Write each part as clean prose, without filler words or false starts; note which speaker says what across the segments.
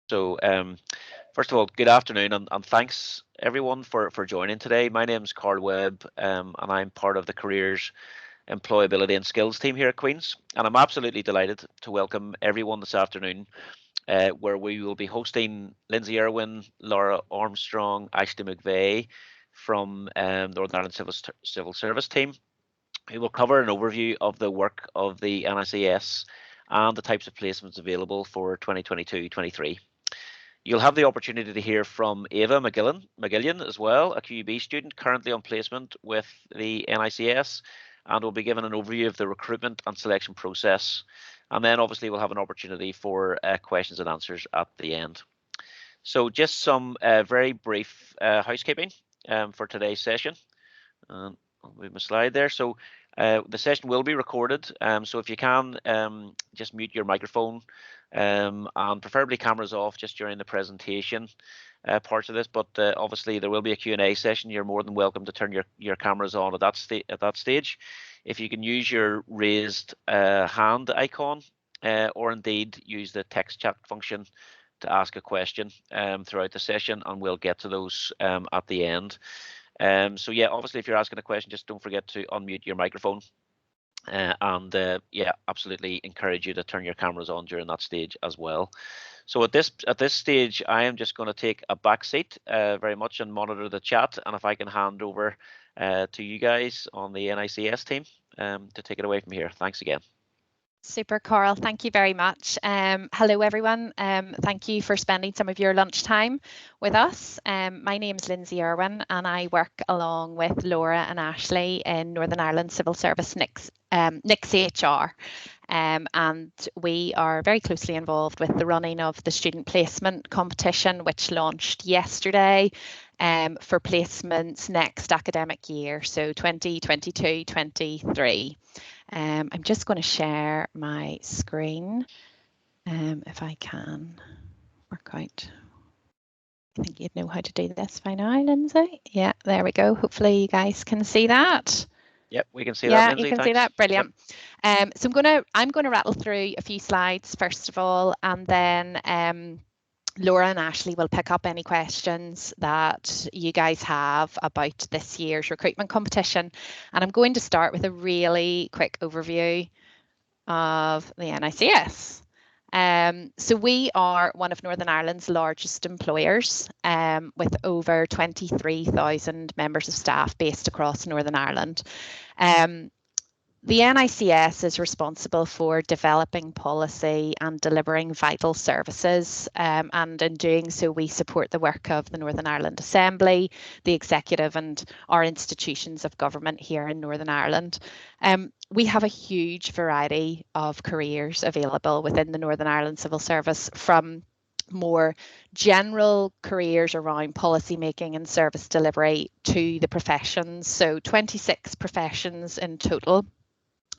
Speaker 1: So, first of all, good afternoon, and thanks everyone for joining today. My name is Carl Webb, and I'm part of the Careers, Employability and Skills team here at Queen's. And I'm absolutely delighted to welcome everyone this afternoon, where we will be hosting Lyndsey Irwin, Laura Armstrong, Ashley McVeigh from Northern Ireland Civil Service team, who will cover an overview of the work of the NICS and the types of placements available for 2022-23. You'll have the opportunity to hear from Ava McGillion as well, a QUB student currently on placement with the NICS, and will be given an overview of the recruitment and selection process. And then obviously we'll have an opportunity for questions and answers at the end. So just some very brief housekeeping for today's session. I'll move my slide there. So the session will be recorded, so if you can, just mute your microphone, and preferably cameras off just during the presentation parts of this. But obviously there will be a Q&A session. You're more than welcome to turn your cameras on at that stage. If you can use your raised hand icon, or indeed use the text chat function to ask a question throughout the session, and we'll get to those at the end. So yeah, obviously if you're asking a question, just don't forget to unmute your microphone, and yeah, absolutely encourage you to turn your cameras on during that stage as well. So at this stage, I am just going to take a back seat very much and monitor the chat, and if I can hand over to you guys on the NICS team to take it away from here. Thanks again.
Speaker 2: Super, Carl. Thank you very much. Hello, everyone. Thank you for spending some of your lunchtime with us. My name is Lyndsey Irwin, and I work along with Laura and Ashley in Northern Ireland Civil Service NICS HR. And we are very closely involved with the running of the student placement competition, which launched yesterday for placements next academic year, so 2022-23. I'm just going to share my screen if I can work out. I think you'd know how to do this by now, Lyndsey. Yeah, there we go. Hopefully you guys can see that.
Speaker 1: Yep, we can see that, Lyndsey.
Speaker 2: Yeah, you can see that. Brilliant. Yep. So I'm going to rattle through a few slides first of all, and then Laura and Ashley will pick up any questions that you guys have about this year's recruitment competition. And I'm going to start with a really quick overview of the NICS. So we are one of Northern Ireland's largest employers, with over 23,000 members of staff based across Northern Ireland. The NICS is responsible for developing policy and delivering vital services, and in doing so we support the work of the Northern Ireland Assembly, the Executive and our institutions of government here in Northern Ireland. We have a huge variety of careers available within the Northern Ireland Civil Service, from more general careers around policy making and service delivery to the professions, so 26 professions in total.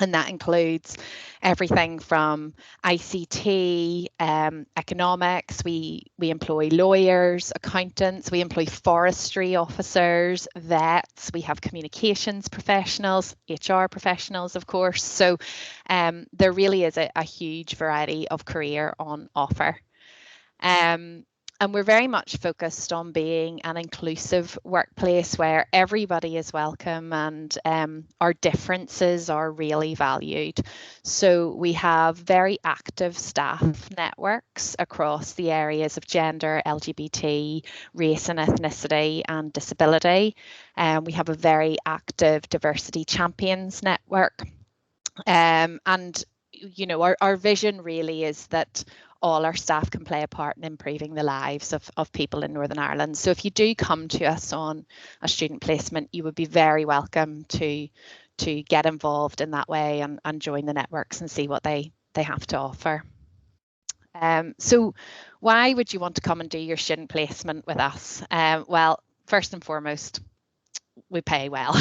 Speaker 2: And that includes everything from ICT, economics. We employ lawyers, accountants. We employ forestry officers, vets. We have communications professionals, HR professionals, of course. So there really is a huge variety of career on offer. And we're very much focused on being an inclusive workplace where everybody is welcome and our differences are really valued. So we have very active staff networks across the areas of gender, LGBT, race and ethnicity and disability. We have a very active diversity champions network. And you know, our vision really is that all our staff can play a part in improving the lives of people in Northern Ireland. So if you do come to us on a student placement, you would be very welcome to get involved in that way and join the networks and see what they have to offer. So why would you want to come and do your student placement with us? Well, first and foremost, we pay well.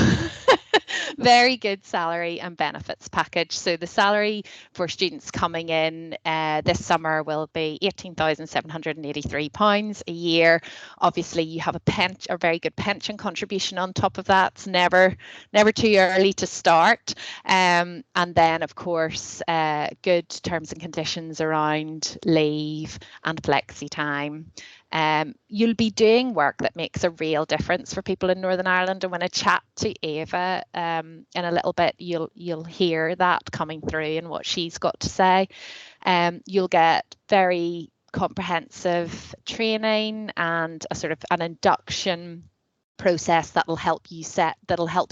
Speaker 2: Very good salary and benefits package. So the salary for students coming in this summer will be £18,783 a year. Obviously, you have a very good pension contribution on top of that. It's never too early to start. And then, of course, good terms and conditions around leave and flexi time. You'll be doing work that makes a real difference for people in Northern Ireland, and when I chat to Ava in a little bit, you'll hear that coming through in what she's got to say. You'll get very comprehensive training and a sort of an induction process that'll help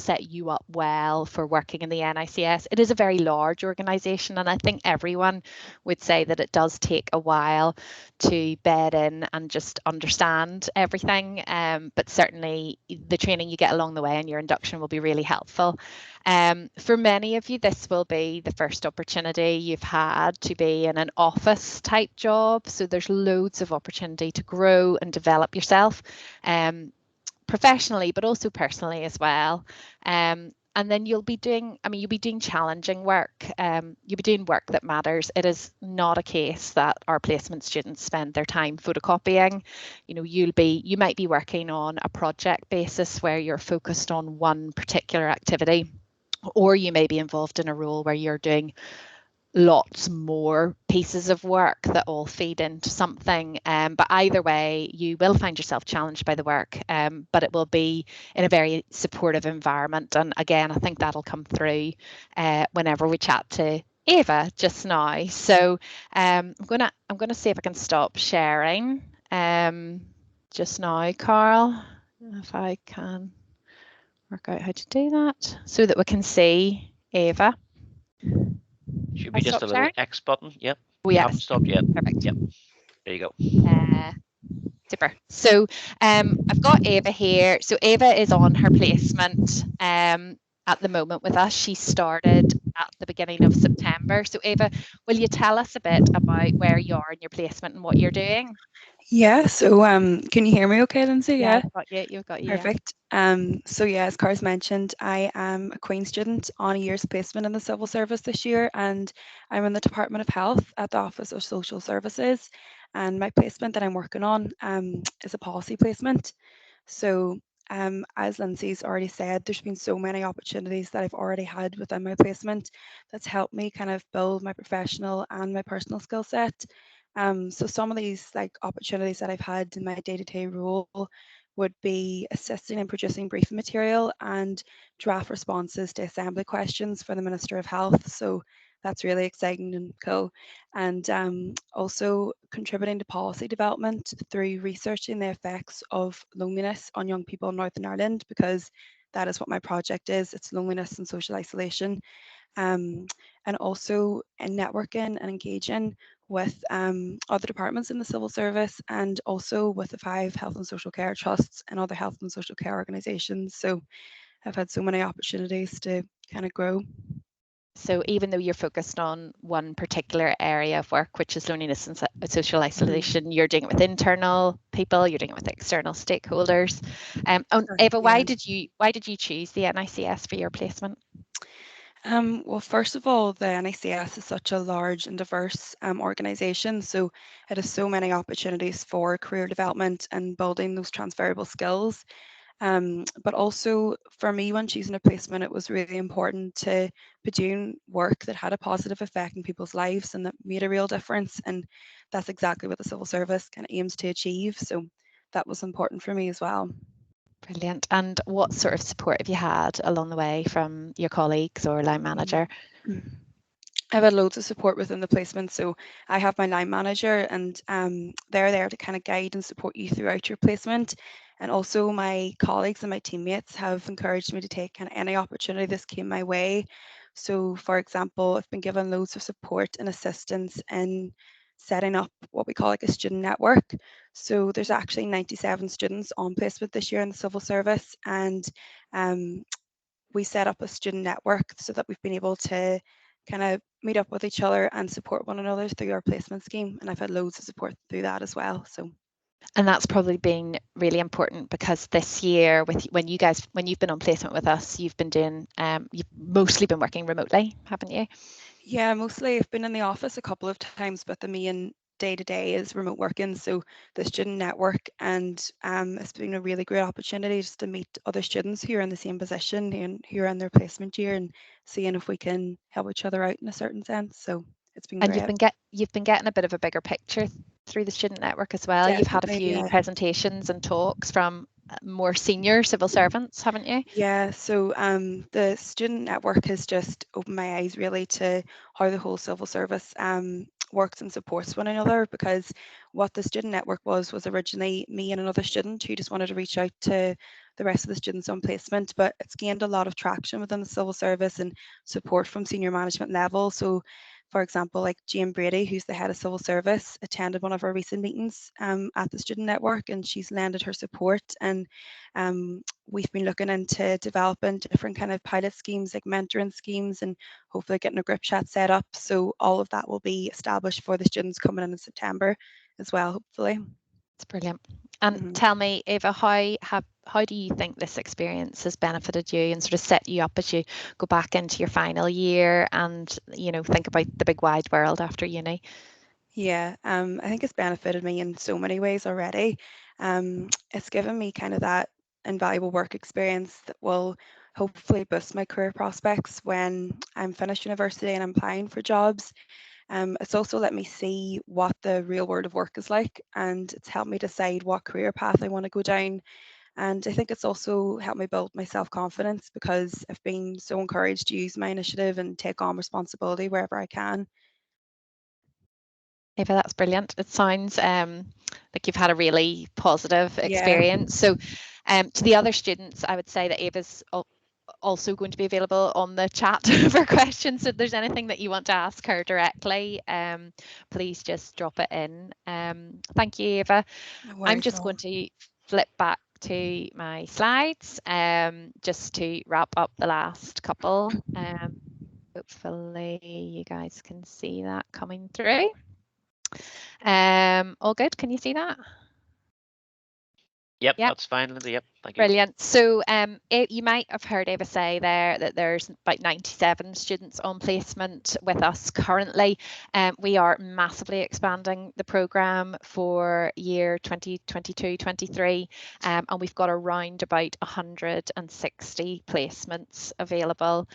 Speaker 2: set you up well for working in the NICS. It is a very large organisation, and I think everyone would say that it does take a while to bed in and just understand everything. But certainly the training you get along the way and your induction will be really helpful. For many of you, this will be the first opportunity you've had to be in an office type job. So there's loads of opportunity to grow and develop yourself. Professionally, but also personally as well. And then you'll be doing challenging work. You'll be doing work that matters. It is not a case that our placement students spend their time photocopying. You might be working on a project basis where you're focused on one particular activity, or you may be involved in a role where you're doing lots more pieces of work that all feed into something. But either way, you will find yourself challenged by the work, but it will be in a very supportive environment. And again, I think that'll come through whenever we chat to Ava just now. So I'm gonna see if I can stop sharing just now, Carl, if I can work out how to do that so that we can see Ava.
Speaker 1: Should be just a little X button. Yep.
Speaker 2: Oh, yes.
Speaker 1: Haven't stopped yet.
Speaker 2: Perfect.
Speaker 1: Yep. There you go.
Speaker 2: Super. So I've got Ava here. So Ava is on her placement at the moment with us. She started at the beginning of September. So Ava, will you tell us a bit about where you are in your placement and what you're doing?
Speaker 3: Yeah, so can you hear me okay, Lyndsey?
Speaker 2: Yeah, you've got you.
Speaker 3: Perfect. So yeah, as Cars mentioned, I am a Queen student on a year's placement in the civil service this year, and I'm in the Department of Health at the Office of Social Services. And my placement that I'm working on is a policy placement. So as Lyndsey's already said, there's been so many opportunities that I've already had within my placement that's helped me kind of build my professional and my personal skill set. So some of these opportunities that I've had in my day-to-day role would be assisting in producing briefing material and draft responses to assembly questions for the Minister of Health. So that's really exciting and cool. And also contributing to policy development through researching the effects of loneliness on young people in Northern Ireland, because that is what my project is. It's loneliness and social isolation. And also in networking and engaging with other departments in the civil service, and also with the 5 health and social care trusts and other health and social care organisations. So I've had so many opportunities to kind of grow.
Speaker 2: So even though you're focused on one particular area of work, which is loneliness and social isolation, you're doing it with internal people, you're doing it with external stakeholders. Ava, why did you choose the NICS for your placement?
Speaker 3: Well, first of all, the NICS is such a large and diverse organisation, so it has so many opportunities for career development and building those transferable skills. But also for me, when choosing a placement, it was really important to be doing work that had a positive effect in people's lives and that made a real difference. And that's exactly what the civil service kind of aims to achieve. So that was important for me as well.
Speaker 2: Brilliant. And what sort of support have you had along the way from your colleagues or line manager?
Speaker 3: I've had loads of support within the placement. So I have my line manager, and they're there to kind of guide and support you throughout your placement. And also my colleagues and my teammates have encouraged me to take kind of any opportunity this came my way. So for example, I've been given loads of support and assistance in setting up what we call a student network. So there's actually 97 students on placement this year in the civil service, and we set up a student network so that we've been able to kind of meet up with each other and support one another through our placement scheme. And I've had loads of support through that as well. So
Speaker 2: And that's probably been really important because this year, when you've been on placement with us, you've mostly been working remotely, haven't you?
Speaker 3: Yeah, mostly I've been in the office a couple of times, but the main day-to-day is remote working. So the student network, and it's been a really great opportunity just to meet other students who are in the same position and who are in their placement year, and seeing if we can help each other out in a certain sense. So it's been
Speaker 2: And
Speaker 3: great.
Speaker 2: you've been getting a bit of a bigger picture through the student network as well. You've had a
Speaker 3: Definitely,
Speaker 2: few
Speaker 3: yeah.
Speaker 2: presentations and talks from more senior civil servants, haven't you?
Speaker 3: Yeah, so the student network has just opened my eyes really to how the whole civil service works and supports one another, because what the student network was originally me and another student who just wanted to reach out to the rest of the students on placement, but it's gained a lot of traction within the civil service and support from senior management level. So for example, like Jane Brady, who's the head of civil service, attended one of our recent meetings at the student network, and she's lended her support. And we've been looking into developing different kind of pilot schemes, like mentoring schemes, and hopefully getting a group chat set up. So all of that will be established for the students coming in September as well, hopefully.
Speaker 2: It's brilliant. And tell me, Ava, how do you think this experience has benefited you and sort of set you up as you go back into your final year and, you know, think about the big wide world after uni?
Speaker 3: Yeah, I think it's benefited me in so many ways already. It's given me kind of that invaluable work experience that will hopefully boost my career prospects when I'm finished university and I'm applying for jobs. It's also let me see what the real world of work is like, and it's helped me decide what career path I want to go down. And I think it's also helped me build my self-confidence, because I've been so encouraged to use my initiative and take on responsibility wherever I can.
Speaker 2: Ava, that's brilliant. It sounds like you've had a really positive
Speaker 3: Yeah.
Speaker 2: experience. So to the other students, I would say that Ava's also going to be available on the chat for questions. So if there's anything that you want to ask her directly, please just drop it in. Thank you, Ava.
Speaker 3: No
Speaker 2: I'm
Speaker 3: worries at
Speaker 2: just
Speaker 3: all.
Speaker 2: going to flip back to my slides just to wrap up the last couple. Hopefully you guys can see that coming through. All good. Can you see that?
Speaker 1: Yep, that's fine, Lyndsey. Yep, thank you.
Speaker 2: Brilliant. So you might have heard Ava say there that there's about 97 students on placement with us currently. We are massively expanding the programme for year 2022-23, and we've got around about 160 placements available.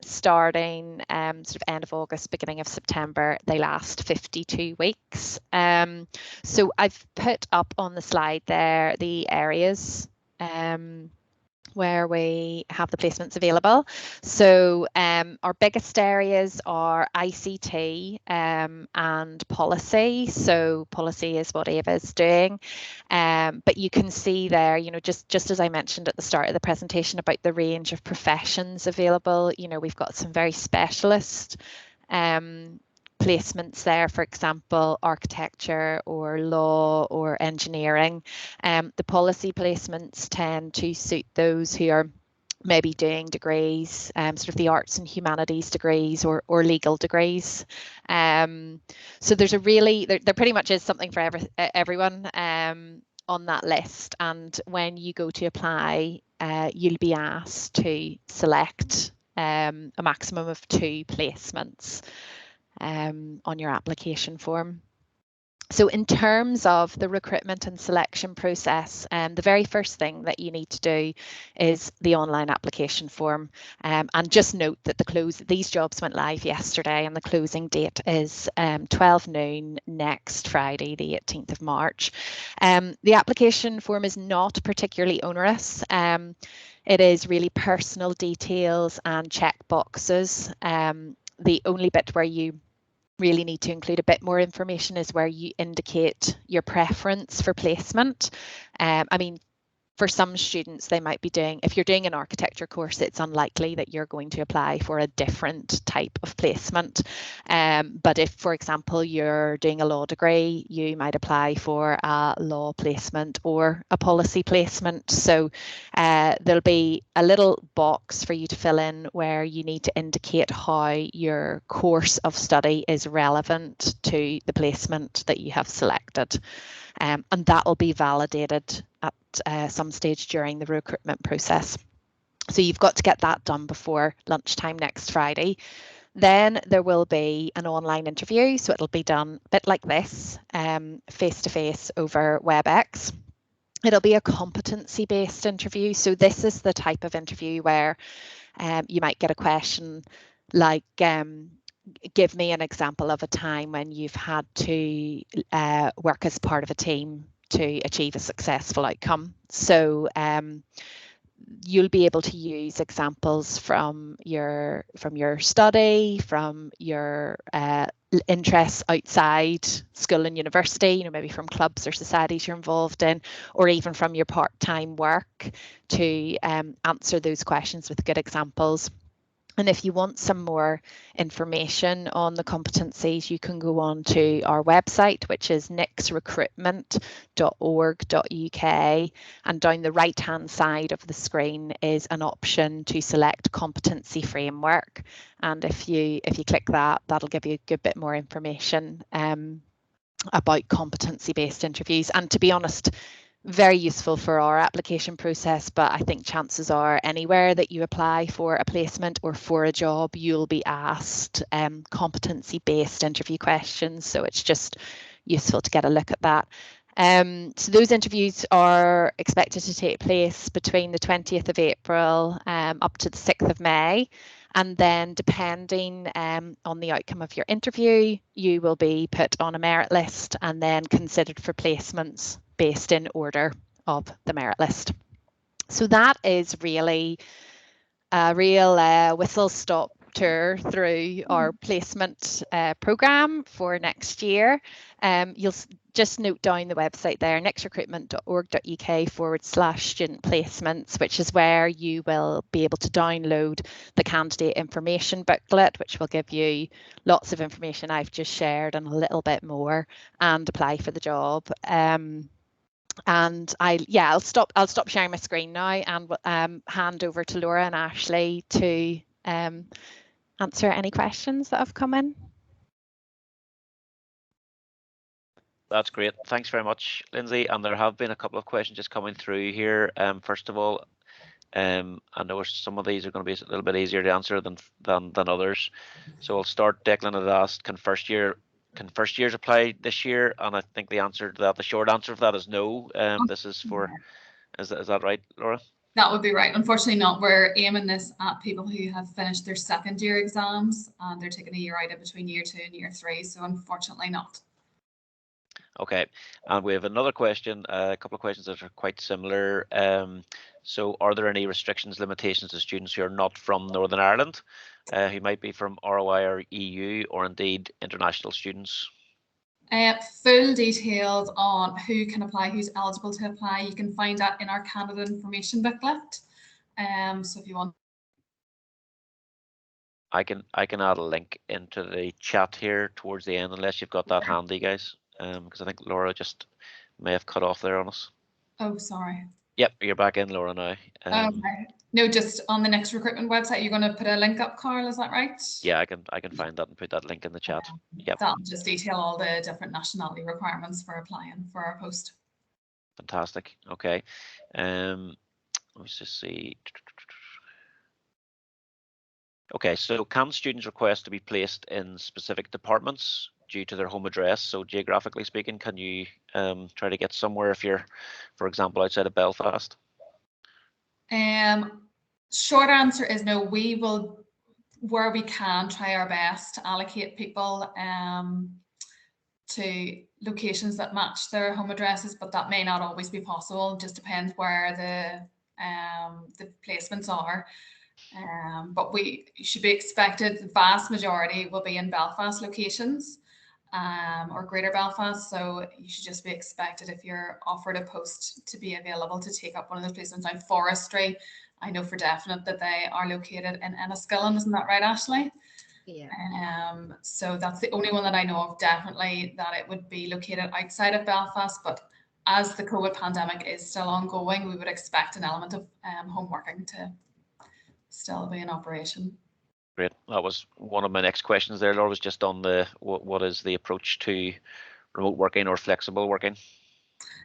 Speaker 2: Starting sort of end of August, beginning of September. They last 52 weeks. So I've put up on the slide there the areas where we have the placements available. So our biggest areas are ICT and policy. So policy is what Ava is doing. But you can see there, you know, just as I mentioned at the start of the presentation about the range of professions available, you know, we've got some very specialist placements there, for example, architecture or law or engineering. The policy placements tend to suit those who are maybe doing degrees, sort of the arts and humanities degrees or legal degrees. So there's there pretty much is something for everyone on that list. And when you go to apply, you'll be asked to select a maximum of 2 placements on your application form. So in terms of the recruitment and selection process, the very first thing that you need to do is the online application form. And just note that these jobs went live yesterday and the closing date is 12 noon next Friday, the 18th of March. The application form is not particularly onerous. It is really personal details and check boxes. The only bit where you really need to include a bit more information is where you indicate your preference for placement. I mean, for some students, they might be doing, if you're doing an architecture course, it's unlikely that you're going to apply for a different type of placement. But if, for example, you're doing a law degree, you might apply for a law placement or a policy placement. So there'll be a little box for you to fill in where you need to indicate how your course of study is relevant to the placement that you have selected. And that will be validated at some stage during the recruitment process. So you've got to get that done before lunchtime next Friday. Then there will be an online interview. So it'll be done a bit like this, face-to-face over WebEx. It'll be a competency-based interview. So this is the type of interview where you might get a question like, give me an example of a time when you've had to work as part of a team to achieve a successful outcome. So you'll be able to use examples from your study, from your interests outside school and university, you know, maybe from clubs or societies you're involved in, or even from your part-time work, to answer those questions with good examples. And if you want some more information on the competencies, you can go on to our website, which is nixrecruitment.org.uk. And down the right-hand side of the screen is an option to select competency framework. And if you click that, that'll give you a good bit more information about competency-based interviews. And to be honest, very useful for our application process, but I think chances are anywhere that you apply for a placement or for a job, you'll be asked competency-based interview questions. So it's just useful to get a look at that. So those interviews are expected to take place between the 20th of April up to the 6th of May. And then depending on the outcome of your interview, you will be put on a merit list and then considered for placements based in order of the merit list. So that is really a real whistle-stop tour through our placement programme for next year. You'll just note down the website there, nixrecruitment.org.uk/student placements, which is where you will be able to download the candidate information booklet, which will give you lots of information I've just shared and a little bit more, and apply for the job. And I'll stop sharing my screen now and hand over to Laura and Ashley to answer any questions that have come in.
Speaker 1: That's great. Thanks very much, Lyndsey. And there have been a couple of questions just coming through here. First of all, I know some of these are going to be a little bit easier to answer than others. So I'll start. Declan had asked, can first years apply this year? And I think the answer to that, the short answer for that is no. This is for, is that right, Laura?
Speaker 4: That would be right. Unfortunately not. We're aiming this at people who have finished their second year exams and they're taking a year out in between year 2 and year 3. So unfortunately not.
Speaker 1: Okay, and we have another question, a couple of questions that are quite similar. So are there any restrictions, limitations to students who are not from Northern Ireland, who might be from ROI or EU, or indeed international students?
Speaker 4: Full details on who can apply, who's eligible to apply, you can find that in our candidate information booklet. So if you want,
Speaker 1: I can add a link into the chat here towards the end, unless you've got that handy, guys. Because I think Laura just may have cut off there on us.
Speaker 4: Oh, sorry.
Speaker 1: Yep, you're back in, Laura, now.
Speaker 4: Okay. No, just on the Next Recruitment website, you're going to put a link up, Carl, is that right?
Speaker 1: Yeah, I can find that and put that link in the chat. Yep.
Speaker 4: That'll just detail all the different nationality requirements for applying for our post.
Speaker 1: Fantastic. Okay. Let's just see. Okay, so can students request to be placed in specific departments due to their home address? So geographically speaking, can you try to get somewhere if you're, for example, outside of Belfast?
Speaker 4: Short answer is no. We will, where we can, try our best to allocate people to locations that match their home addresses, but that may not always be possible. It just depends where the placements are. But we should be expected, the vast majority will be in Belfast locations. or Greater Belfast. So you should just be expected, if you're offered a post, to be available to take up one of those placements. Now, forestry, I know for definite that they are located in Enniskillen. Isn't that right, Ashley?
Speaker 2: Yeah.
Speaker 4: So that's the only one that I know of, definitely, that it would be located outside of Belfast. But as the COVID pandemic is still ongoing, we would expect an element of home working to still be in operation.
Speaker 1: Great. That was one of my next questions there, Laura, was just on the what is the approach to remote working or flexible working?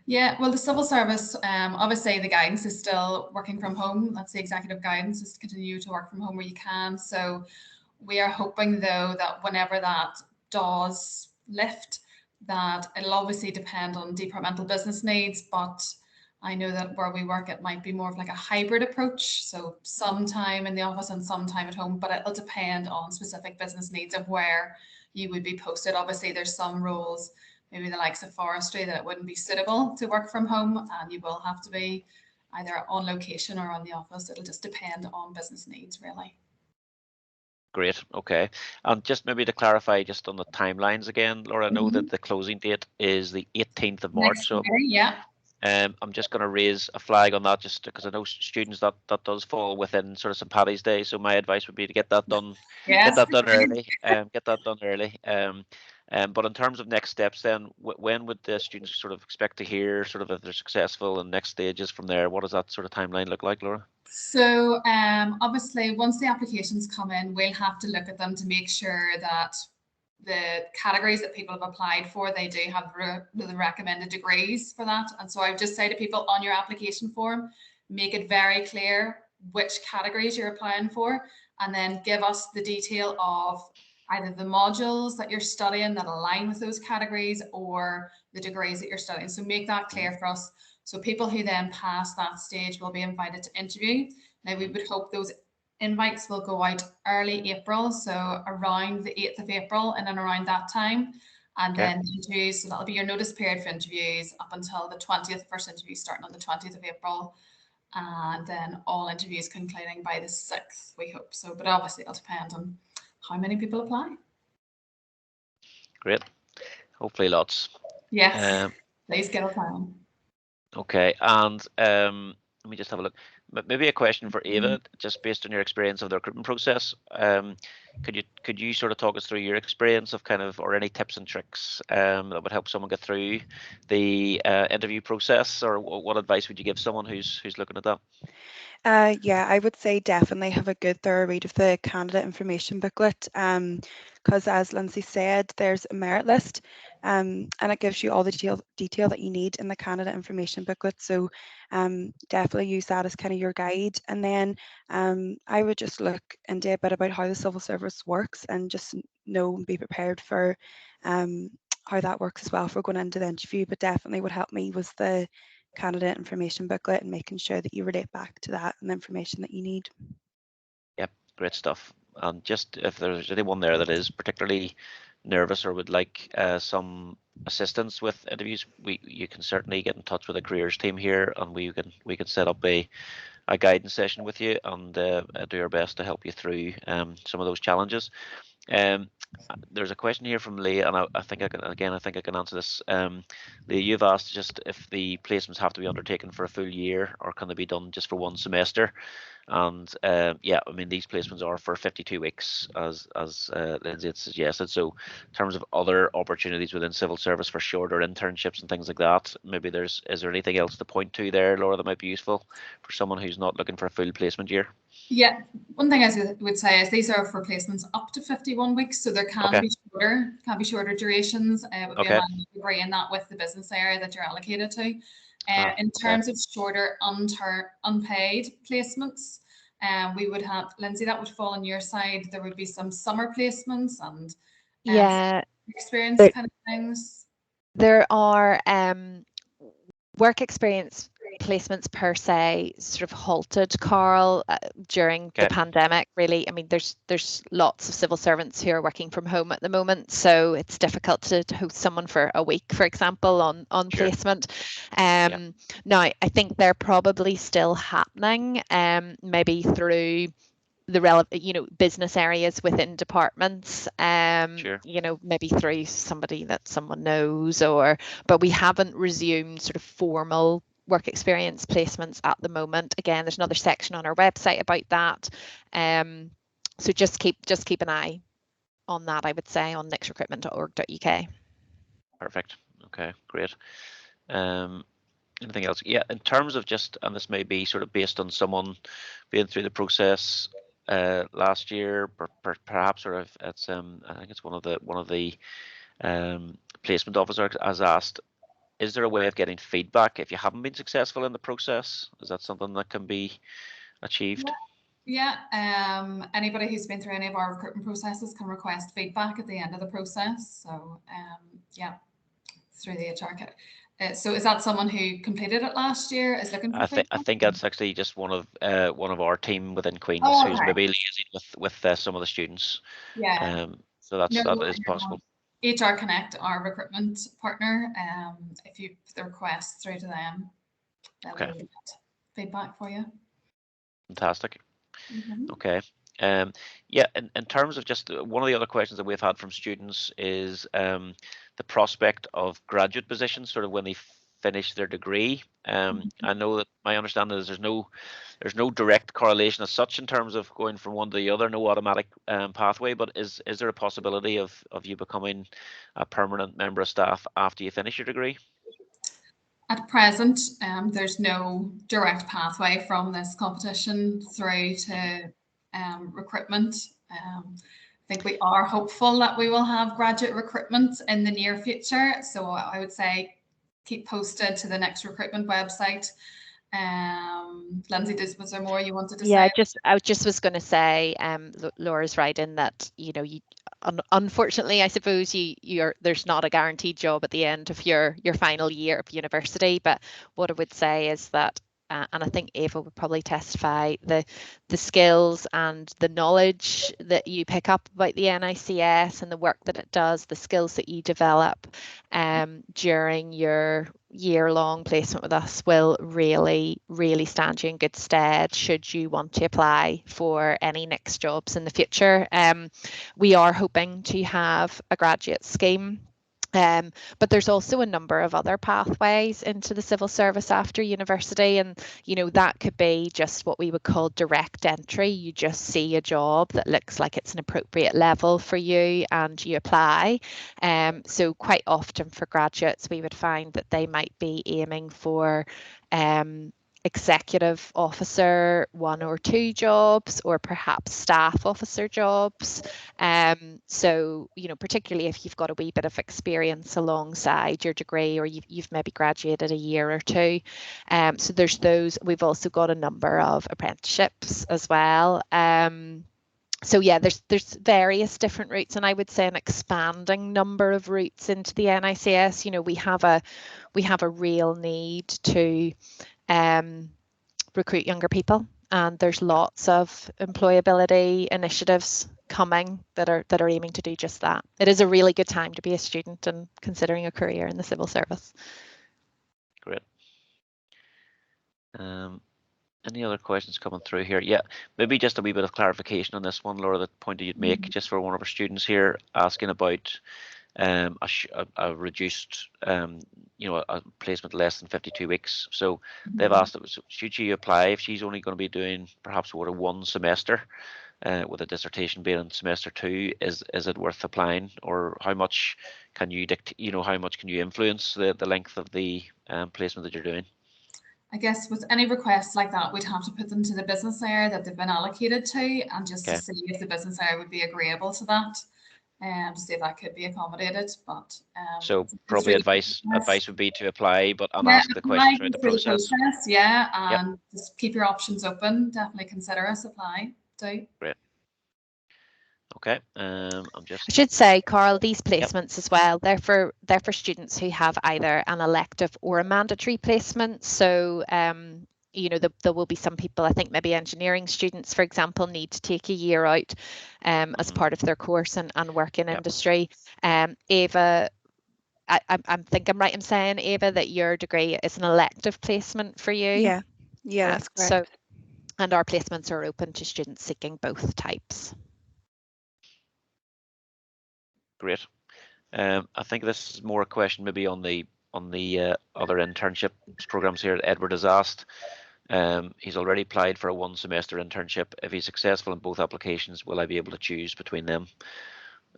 Speaker 4: Yeah, well, the civil service, obviously the guidance is still working from home. That's the executive guidance, is to continue to work from home where you can. So we are hoping, though, that whenever that does lift, that it'll obviously depend on departmental business needs, but I know that where we work, it might be more of like a hybrid approach. So some time in the office and some time at home, but it'll depend on specific business needs of where you would be posted. Obviously, there's some roles, maybe the likes of forestry, that it wouldn't be suitable to work from home, and you will have to be either on location or on the office. It'll just depend on business needs, really.
Speaker 1: Great. Okay. And just maybe to clarify, just on the timelines again, Laura, I know that the closing date is the 18th of March.
Speaker 4: Next
Speaker 1: So
Speaker 4: Friday, yeah.
Speaker 1: I'm just going to raise a flag on that, just because I know students that does fall within sort of St. Paddy's Day. So my advice would be to get that done,
Speaker 4: Yes.
Speaker 1: get that done early, get that done early. But in terms of next steps, then when would the students sort of expect to hear, sort of, if they're successful, and next stages from there? What does that sort of timeline look like, Laura?
Speaker 4: So obviously, once the applications come in, we'll have to look at them to make sure that the categories that people have applied for, they do have the recommended degrees for that. And so I would just say to people, on your application form, make it very clear which categories you're applying for, and then give us the detail of either the modules that you're studying that align with those categories, or the degrees that you're studying. So make that clear for us. So people who then pass that stage will be invited to interview. Now, we would hope those invites will go out early April, so around the 8th of April, in and around that time. And then interviews, so that'll be your notice period for interviews up until the 20th, first interview starting on the 20th of April. And then all interviews concluding by the 6th, we hope. So, but obviously it'll depend on how many people apply.
Speaker 1: Great. Hopefully lots.
Speaker 4: Yes, please get a plan.
Speaker 1: Okay, and let me just have a look. Maybe a question for Ava, just based on your experience of the recruitment process. Could you sort of talk us through your experience of kind of, or any tips and tricks that would help someone get through the interview process, or what advice would you give someone who's looking at that?
Speaker 3: Yeah, I would say definitely have a good thorough read of the candidate information booklet, because as Lyndsey said, there's a merit list, and it gives you all the detail that you need in the candidate information booklet. So definitely use that as kind of your guide. And then I would just look into a bit about how the civil service works, and just know and be prepared for how that works as well for going into the interview. But definitely what helped me was the candidate information booklet, and making sure that you relate back to that and the information that you need.
Speaker 1: Yep, great stuff. And just if there's anyone there that is particularly nervous or would like some assistance with interviews, you can certainly get in touch with the careers team here, and we can set up a guidance session with you, and do our best to help you through some of those challenges. There's a question here from Lee, and I think I can answer this. Lee, you've asked just if the placements have to be undertaken for a full year, or can they be done just for one semester? And yeah, I mean, these placements are for 52 weeks, as Lyndsey had suggested. So in terms of other opportunities within civil service for shorter internships and things like that, maybe is there anything else to point to there, Laura, that might be useful for someone who's not looking for a full placement year?
Speaker 4: Yeah, one thing I would say is these are for placements up to 51 weeks, so there can be shorter durations. It would be a matter of agreeing that with the business area that you're allocated to. In terms of shorter unpaid placements, we would have, Lyndsey, that would fall on your side. There would be some summer placements and experience kind of things.
Speaker 2: There are work experience placements per se sort of halted, Carl, during the pandemic, really. I mean, there's lots of civil servants who are working from home at the moment, so it's difficult to host someone for a week, for example, on placement. Now, I think they're probably still happening, maybe through the relevant, business areas within departments,
Speaker 1: Sure.
Speaker 2: maybe through somebody that someone knows, but we haven't resumed sort of formal work experience placements at the moment. Again, there's another section on our website about that. So just keep an eye on that, I would say, on nixrecruitment.org.uk.
Speaker 1: Perfect. Okay, great. Anything else? Yeah, in terms of just, and this may be sort of based on someone being through the process last year, perhaps, or if it's I think it's one of the placement officers has asked, is there a way of getting feedback if you haven't been successful in the process? Is that something that can be achieved?
Speaker 4: Yeah, anybody who's been through any of our recruitment processes can request feedback at the end of the process. So yeah, through the HR kit. So is that someone who completed it last year is looking for feedback?
Speaker 1: I think that's actually just one of our team within Queen's who's
Speaker 4: okay.
Speaker 1: maybe liaising with some of the students.
Speaker 4: Yeah.
Speaker 1: So that is possible.
Speaker 4: HR Connect, our recruitment partner, if you put the request through to them, then we will get feedback for you.
Speaker 1: Fantastic. Okay. Yeah, in terms of just one of the other questions that we've had from students is the prospect of graduate positions, sort of when they finish their degree. I know that my understanding is there's no direct correlation as such in terms of going from one to the other, no automatic pathway, but is there a possibility of you becoming a permanent member of staff after you finish your degree?
Speaker 4: At present, there's no direct pathway from this competition through to recruitment. I think we are hopeful that we will have graduate recruitment in the near future. So I would say keep posted to the Next Recruitment website. Lyndsey, was there more you wanted to say?
Speaker 2: Yeah, I just was going to say, Laura's right in that, unfortunately, I suppose there's not a guaranteed job at the end of your final year of university. But what I would say is that, and I think Ava would probably testify, the skills and the knowledge that you pick up about the NICS and the work that it does, the skills that you develop during your year-long placement with us will really, really stand you in good stead should you want to apply for any next jobs in the future. We are hoping to have a graduate scheme. But there's also a number of other pathways into the civil service after university, and that could be just what we would call direct entry. You just see a job that looks like it's an appropriate level for you and you apply. So quite often for graduates we would find that they might be aiming for executive officer 1 or 2 jobs, or perhaps staff officer jobs. So particularly if you've got a wee bit of experience alongside your degree, or you've maybe graduated a year or 2. So there's those. We've also got a number of apprenticeships as well. So yeah, there's various different routes, and I would say an expanding number of routes into the NICS. We have a real need to recruit younger people, and there's lots of employability initiatives coming that are aiming to do just that. It is a really good time to be a student and considering a career in the civil service.
Speaker 1: Great. Any other questions coming through here? Yeah, maybe just a wee bit of clarification on this one, Laura, that point that you'd make, just for one of our students here asking about a reduced, a placement less than 52 weeks. So they've asked, should she apply if she's only going to be doing perhaps one semester, with a dissertation being in semester 2? Is it worth applying, or how much can you how much can you influence the length of the placement that you're doing?
Speaker 4: I guess with any requests like that, we'd have to put them to the business area that they've been allocated to, and just to see if the business area would be agreeable to that. To see if that could be accommodated, but
Speaker 1: so probably
Speaker 4: really
Speaker 1: advice would be to apply, but ask the question throughout the process.
Speaker 4: Yeah, and just keep your options open. Definitely consider us, apply. Do.
Speaker 1: Great. Okay.
Speaker 2: I should say, Carl, these placements as well, they're for students who have either an elective or a mandatory placement. So there will be some people, I think maybe engineering students, for example, need to take a year out as part of their course and work in industry. Ava, I think I'm right in saying, Ava, that your degree is an elective placement for you.
Speaker 3: Yeah, that's correct.
Speaker 2: And our placements are open to students seeking both types.
Speaker 1: Great. I think this is more a question maybe on the other internship programs here that Edward has asked. He's already applied for a 1-semester internship. If he's successful in both applications, will I be able to choose between them?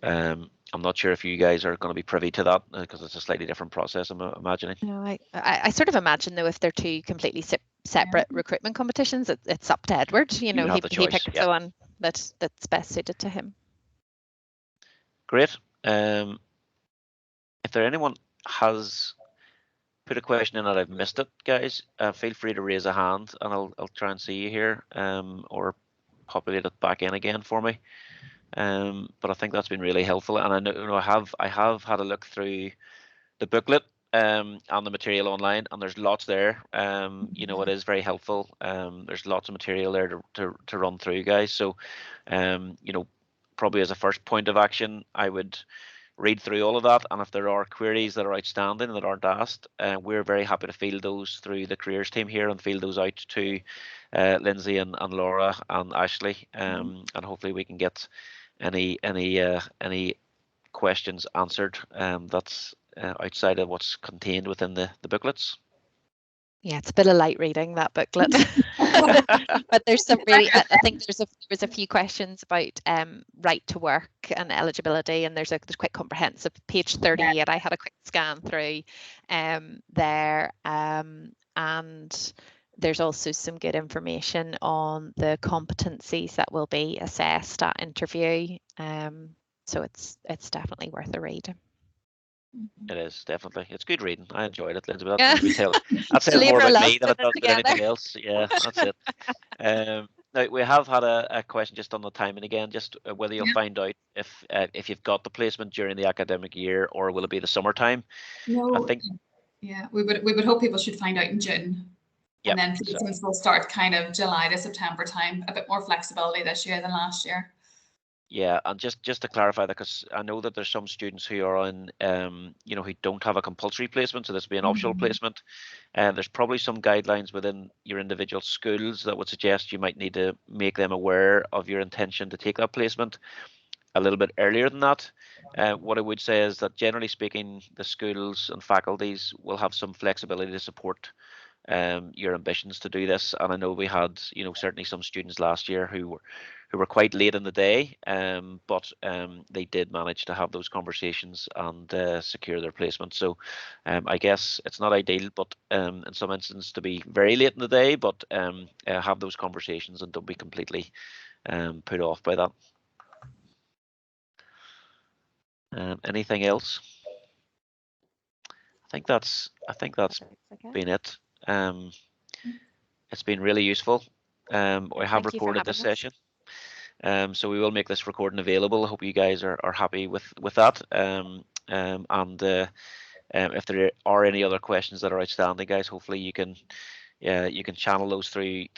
Speaker 1: I'm not sure if you guys are going to be privy to that because it's a slightly different process, I'm imagining.
Speaker 2: No, I sort of imagine though if they're two completely separate recruitment competitions, it's up to Edward. You know,
Speaker 1: have the
Speaker 2: he
Speaker 1: choice,
Speaker 2: picks
Speaker 1: yeah.
Speaker 2: the one that's best suited to him.
Speaker 1: Great. If there anyone has put a question in that I've missed it, guys, feel free to raise a hand and I'll try and see you here, or populate it back in again for me. But I think that's been really helpful, and I know I have had a look through the booklet and the material online, and there's lots there. You know, it is very helpful. There's lots of material there to run through, guys. So, you know, probably as a first point of action, I would read through all of that, and if there are queries that are outstanding that aren't asked, we're very happy to field those through the careers team here and field those out to Lyndsey and Laura and Ashley, and hopefully we can get any questions answered that's outside of what's contained within the booklets.
Speaker 2: Yeah, it's a bit of light reading, that booklet. But there's some really, I think there's a few questions about right to work and eligibility, and there's quite comprehensive. Page 38, I had a quick scan through there, and there's also some good information on the competencies that will be assessed at interview. So it's definitely worth a read.
Speaker 1: It is, definitely. It's good reading. I enjoyed it, Lyndsey. But
Speaker 2: Yeah.
Speaker 1: that says more
Speaker 2: Labour
Speaker 1: about
Speaker 2: of
Speaker 1: me than
Speaker 2: love
Speaker 1: it does
Speaker 2: putting it
Speaker 1: about anything else. Yeah, that's it. Now we have had a question just on the timing again, just whether you'll find out if you've got the placement during the academic year or will it be the summertime.
Speaker 4: No,
Speaker 1: I think.
Speaker 4: Yeah, we would hope people should find out in June.
Speaker 1: Yep.
Speaker 4: And then placements will start kind of July to September time. A bit more flexibility this year than last year.
Speaker 1: Yeah, and just to clarify that, because I know that there's some students who are on, you know, who don't have a compulsory placement, so this will be an optional placement. And there's probably some guidelines within your individual schools that would suggest you might need to make them aware of your intention to take that placement a little bit earlier than that. What I would say is that generally speaking, the schools and faculties will have some flexibility to support your ambitions to do this. And I know we had, you know, certainly some students last year who were quite late in the day, but they did manage to have those conversations and secure their placement. So I guess it's not ideal, but in some instances to be very late in the day, but have those conversations and don't be completely put off by that. Anything else? I think that's been it. It's been really useful. We have recorded this session, so we will make this recording available. I hope you guys are happy with that. If there are any other questions that are outstanding, guys, hopefully you can channel those through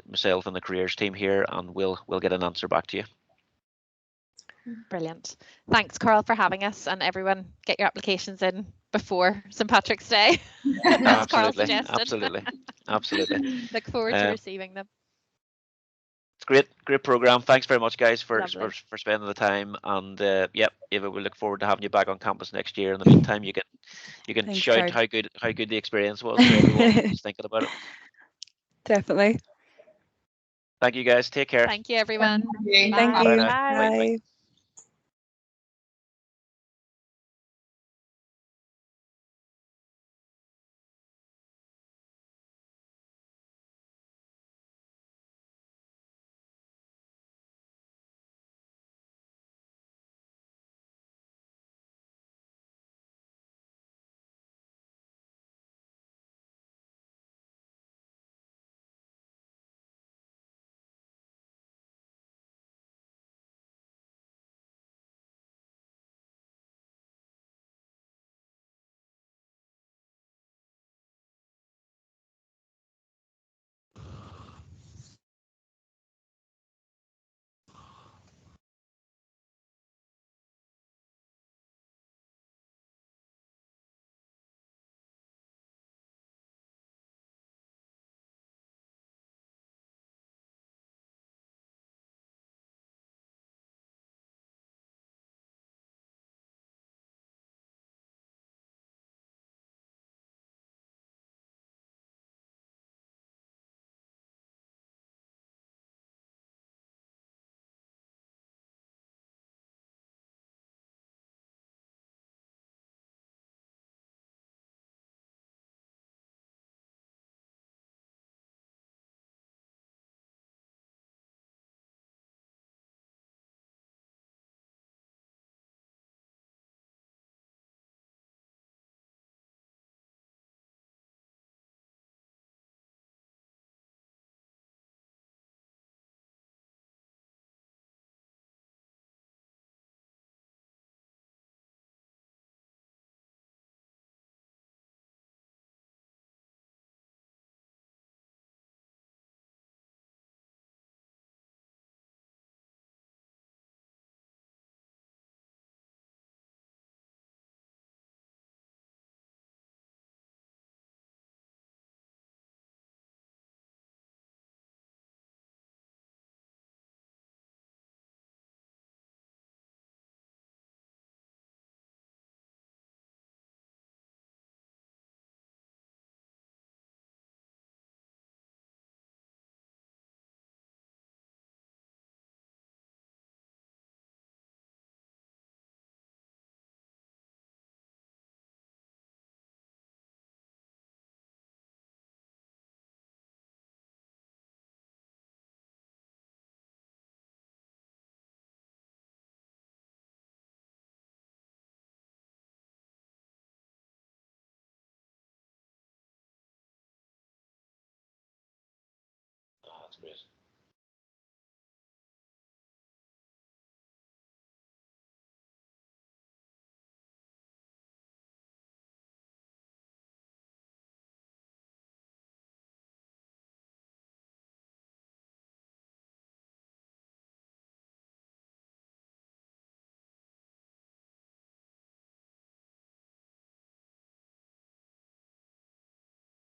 Speaker 1: myself and the careers team here, and we'll get an answer back to you.
Speaker 2: Brilliant. Thanks, Carl, for having us, and everyone get your applications in before St. Patrick's Day. As Carl suggested.
Speaker 1: Absolutely.
Speaker 2: Look forward to receiving them.
Speaker 1: It's great program. Thanks very much, guys, for spending the time. And yep, Ava, we look forward to having you back on campus next year. In the meantime, you can
Speaker 3: Thanks,
Speaker 1: shout
Speaker 3: George.
Speaker 1: how good the experience was to everyone who's thinking about it.
Speaker 3: Definitely.
Speaker 1: Thank you, guys. Take care.
Speaker 2: Thank you, everyone.
Speaker 3: Thank
Speaker 2: Bye.
Speaker 3: you.
Speaker 1: Bye.
Speaker 3: Bye.
Speaker 1: Great.